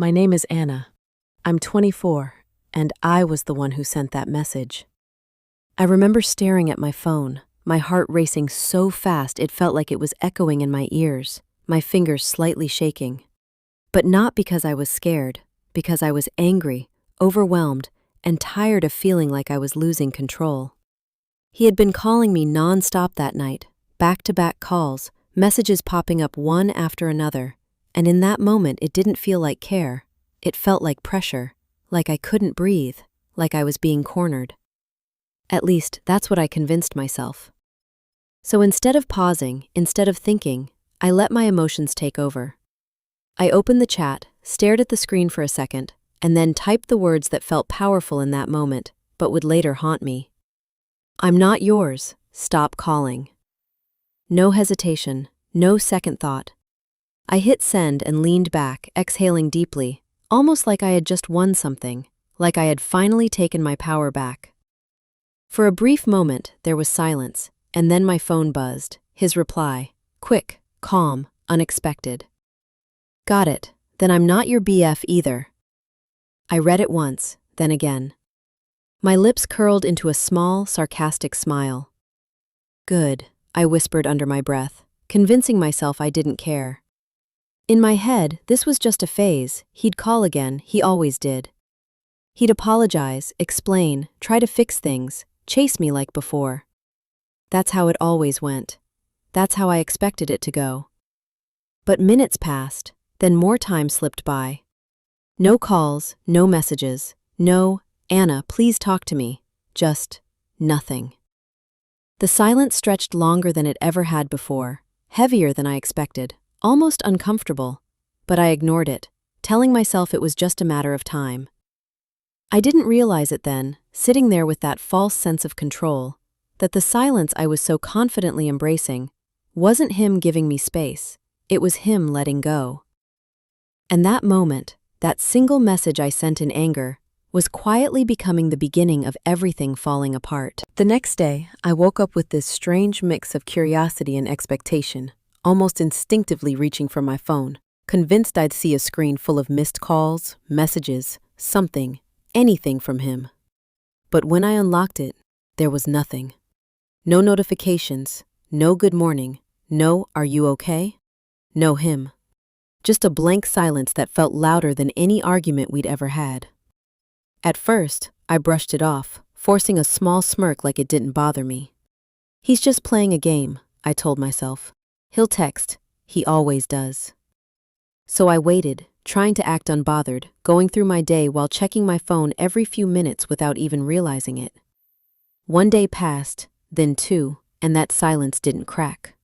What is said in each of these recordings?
My name is Anna. I'm 24, and I was the one who sent that message. I remember staring at my phone, my heart racing so fast it felt like it was echoing in my ears, my fingers slightly shaking. But not because I was scared, because I was angry, overwhelmed, and tired of feeling like I was losing control. He had been calling me non-stop that night, back-to-back calls, messages popping up one after another, and in that moment it didn't feel like care. It felt like pressure, like I couldn't breathe, like I was being cornered. At least, that's what I convinced myself. So instead of pausing, instead of thinking, I let my emotions take over. I opened the chat, stared at the screen for a second, and then typed the words that felt powerful in that moment, but would later haunt me. I'm not yours. Stop calling. No hesitation, no second thought. I hit send and leaned back, exhaling deeply, almost like I had just won something, like I had finally taken my power back. For a brief moment, there was silence, and then my phone buzzed, his reply, quick, calm, unexpected. Got it, then I'm not your BF either. I read it once, then again. My lips curled into a small, sarcastic smile. Good, I whispered under my breath, convincing myself I didn't care. In my head, this was just a phase. He'd call again, he always did. He'd apologize, explain, try to fix things, chase me like before. That's how it always went. That's how I expected it to go. But minutes passed, then more time slipped by. No calls, no messages, no, Anna, please talk to me, just nothing. The silence stretched longer than it ever had before, heavier than I expected, almost uncomfortable, but I ignored it, telling myself it was just a matter of time. I didn't realize it then, sitting there with that false sense of control, that the silence I was so confidently embracing wasn't him giving me space, it was him letting go. And that moment, that single message I sent in anger, was quietly becoming the beginning of everything falling apart. The next day, I woke up with this strange mix of curiosity and expectation, almost instinctively reaching for my phone, convinced I'd see a screen full of missed calls, messages, something, anything from him. But when I unlocked it, there was nothing. No notifications, no good morning, no are you okay? No him. Just a blank silence that felt louder than any argument we'd ever had. At first, I brushed it off, forcing a small smirk like it didn't bother me. He's just playing a game, I told myself. He'll text, he always does. So I waited, trying to act unbothered, going through my day while checking my phone every few minutes without even realizing it. One day passed, then two, and that silence didn't crack.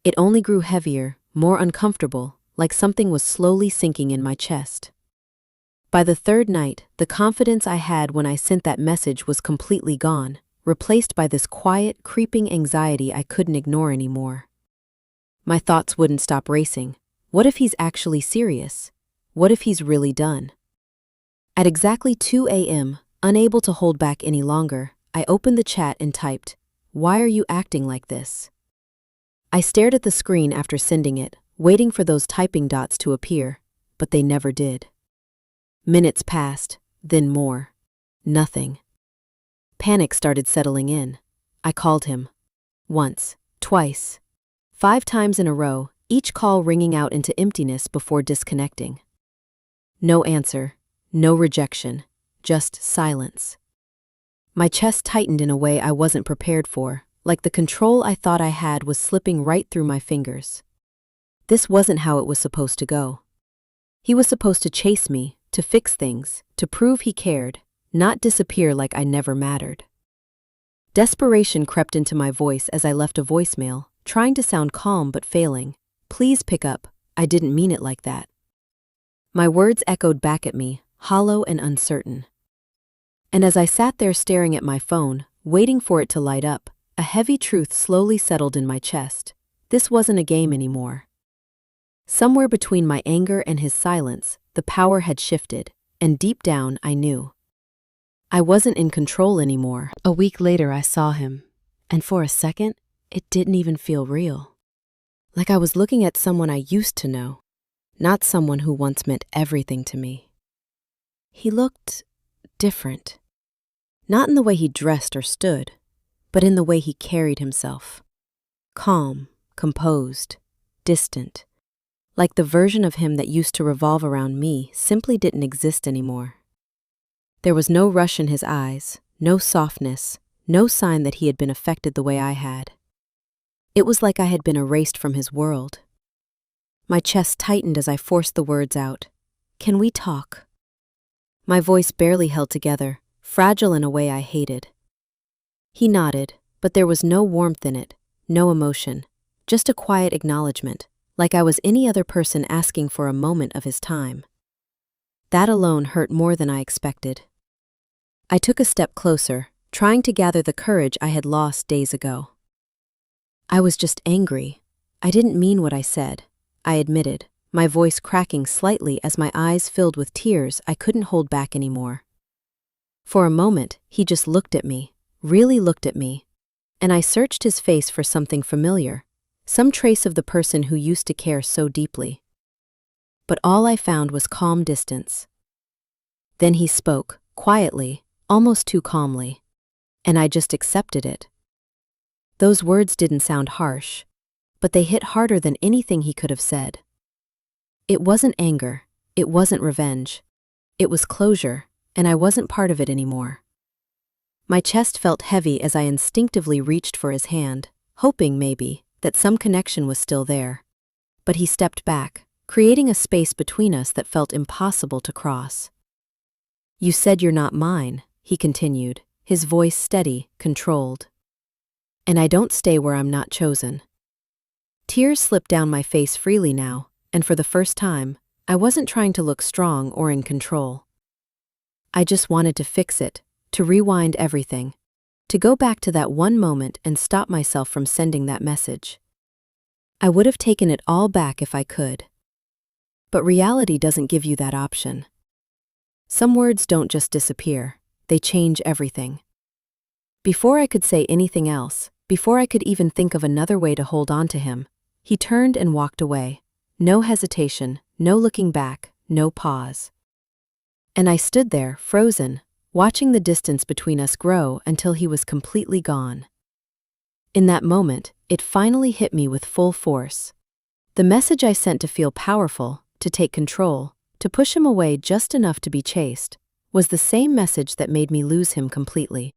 It only grew heavier, more uncomfortable, like something was slowly sinking in my chest. By the third night, the confidence I had when I sent that message was completely gone, replaced by this quiet, creeping anxiety I couldn't ignore anymore. My thoughts wouldn't stop racing. What if he's actually serious? What if he's really done? At exactly 2 a.m., unable to hold back any longer, I opened the chat and typed, "Why are you acting like this?" I stared at the screen after sending it, waiting for those typing dots to appear, but they never did. Minutes passed, then more. Nothing. Panic started settling in. I called him. Once, twice, 5 times in a row, each call ringing out into emptiness before disconnecting. No answer, no rejection, just silence. My chest tightened in a way I wasn't prepared for, like the control I thought I had was slipping right through my fingers. This wasn't how it was supposed to go. He was supposed to chase me, to fix things, to prove he cared, not disappear like I never mattered. Desperation crept into my voice as I left a voicemail, trying to sound calm but failing. Please pick up, I didn't mean it like that. My words echoed back at me, hollow and uncertain. And as I sat there staring at my phone, waiting for it to light up, a heavy truth slowly settled in my chest. This wasn't a game anymore. Somewhere between my anger and his silence, the power had shifted, and deep down I knew. I wasn't in control anymore. A week later I saw him, and for a second, it didn't even feel real. Like I was looking at someone I used to know. not someone who once meant everything to me. He looked different, not in the way he dressed or stood, but in the way he carried himself. Calm, composed, distant, like the version of him that used to revolve around me simply didn't exist anymore. There was no rush in his eyes, no softness, no sign that he had been affected the way I had. It was like I had been erased from his world. My chest tightened as I forced the words out. "Can we talk?" My voice barely held together, fragile in a way I hated. He nodded, but there was no warmth in it, no emotion, just a quiet acknowledgement, like I was any other person asking for a moment of his time. That alone hurt more than I expected. I took a step closer, trying to gather the courage I had lost days ago. "I was just angry. I didn't mean what I said," I admitted, my voice cracking slightly as my eyes filled with tears I couldn't hold back anymore. For a moment, he just looked at me, really looked at me, and I searched his face for something familiar, some trace of the person who used to care so deeply. But all I found was calm distance. Then he spoke, quietly, almost too calmly, and I just accepted it. Those words didn't sound harsh, but they hit harder than anything he could have said. It wasn't anger, it wasn't revenge. It was closure, and I wasn't part of it anymore. My chest felt heavy as I instinctively reached for his hand, hoping, maybe, that some connection was still there. But he stepped back, creating a space between us that felt impossible to cross. "You said you're not mine," he continued, his voice steady, controlled. "And I don't stay where I'm not chosen." Tears slipped down my face freely now, and for the first time, I wasn't trying to look strong or in control. I just wanted to fix it, to rewind everything, to go back to that one moment and stop myself from sending that message. I would have taken it all back if I could. But reality doesn't give you that option. Some words don't just disappear, they change everything. Before I could say anything else, before I could even think of another way to hold on to him, he turned and walked away. No hesitation, no looking back, no pause. And I stood there, frozen, watching the distance between us grow until he was completely gone. In that moment, it finally hit me with full force. The message I sent to feel powerful, to take control, to push him away just enough to be chased, was the same message that made me lose him completely.